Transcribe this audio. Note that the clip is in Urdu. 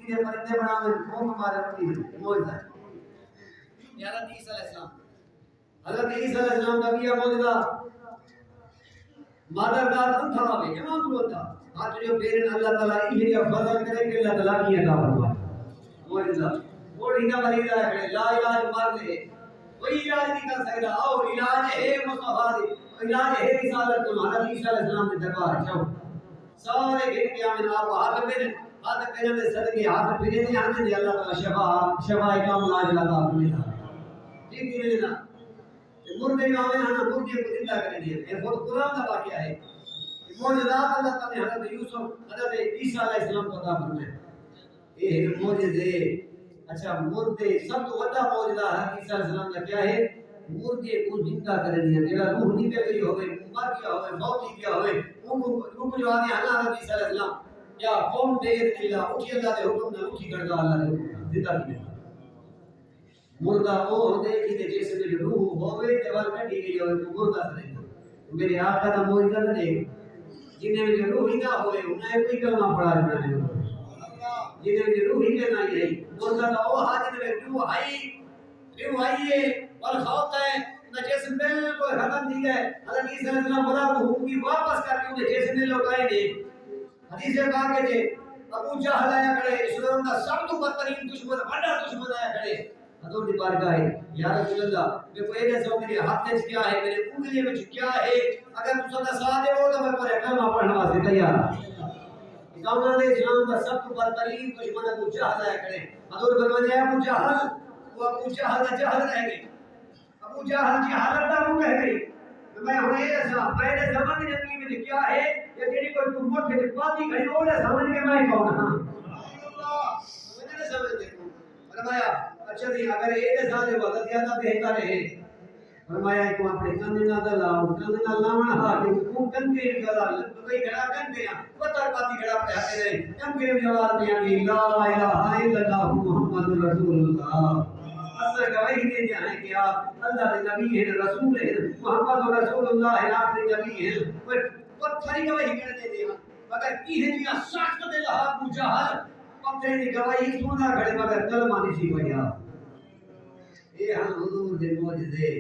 کے پرندے بناوے پھونک مارے اٹھی موجودہ حضرت عیسیٰ علیہ السلام حضرت عیسیٰ علیہ السلام کا بھی موجودہ مادر دار انتھا ہوئے جمع دلو تھا ہاتھ جو پیرن اللہ تعالیٰ یہ فضل کرے کہ اللہ تعالیٰ کی عطا فرمائے موجودہ بوڑھی نہ مریضہ ہے لا علاج مار لے کوئی علاج نہیں کر سکتا آؤ علاج ہے مصطفیٰ دے علاج ہے رسالت کو حضرت عیسیٰ علیہ السلام نے دربار جاؤ سارے گھر کے آمین آپ ہاتھ پہ نے صدقے ہاتھ پہ نے ہمیں دے اللہ تعالیٰ شفا کام لاج لگا فرمائے ٹھیک ہے نا مردے میں آمین ہاں مردے کو زندہ کرنے دیا یہ بہت قرآن کا واقعہ ہے معجزات اللہ تعالیٰ نے حضرت یوسف حضرت عیسیٰ علیہ السلام کو عطا فرمائے یہ معجزے اچھا مردے سب تو بڑا معجزہ ہے عیسیٰ علیہ السلام کا کیا ہے مردے کو زندہ کر دیا جڑا روح نکل گئی ہوئے مر گیا ہوئے موت ہی گیا ہوئے ان کو جو آنے حضرت عیسیٰ علیہ السلام یا قوم دے اللہ اٹھی اللہ دے حکم نہ اٹھی کردا اللہ دے زندہ کیا مردہ وہ ہوتے کہ جیسے میں جو روح ہوئے جوال کٹی گئی ہوئے تو مردہ سے میرے آقا کا معجزہ نہ دیکھ جنہیں میں جو روح ہی نہ ہوئے انہیں کوئی کلمہ پڑھا رہنا ہے جنہیں میں جو روح ہی نہ آئی مردہ کا وہ حاجت میں روح آئیے اور خوف ہے نہ جیسے بالکل ختم دی گئے حضرت عیسیٰ علیہ السلام بلا روح کی واپس کر کے انہیں جیسے میں لوٹائے دے حدیث پاک ہے ابو جہل آیا کھڑے اسلام کا سب تو بدترین دشمن بڑا دشمن آیا کھڑے حضور دی بارگاہ ہے یا رسول اللہ میں کوئی ایسا ہو میرے ہاتھ میں کیا ہے میرے انگلی میں کیا ہے اگر تم سدا ساتھ ہو تو میں پر کلمہ پڑھنے واسطے تیار اسلام نے اسلام کا سب تو بدترین دشمن ابو جہل آیا کھڑے حضور فرمایا ابو جہل وہ ابو جہل کا جہل رہ گئی ابو جہل کی حالت دا وہ رہ گئی میں ہوں ایسا پہلے زمانے میں نبی میں کیا ہے یہ تیری کوئی تم موٹے پاتی کھڑی ہو رہا سمجھ کے میں کون ہاں مجھے نہ سمجھ دیکھو فرمایا اچھا جی اگر یہ ساتھ وقت زیادہ بہتر ہے فرمایا کہ اپنے کندھے نہ دلاؤ کندھے نہ لاؤں ہا کہ تو کندھے گلا کوئی کھڑا کندھے پتر پاتی کھڑا پہ آتے رہے کندھے جواب دیا کہ لا الہ الا اللہ محمد رسول اللہ اصل گواہی دے دیا ہے کہ آپ اللہ کے نبی ہیں رسول ہیں محمد رسول اللہ ہے آپ کے نبی ہیں پتھری گواہی کر دے دیا مگر کی ہے دیا سخت دل ابو جہل پتھری دی گواہی سونا کھڑے مگر کلمہ نہیں سی پیا یہ ہم حضور دے معجزے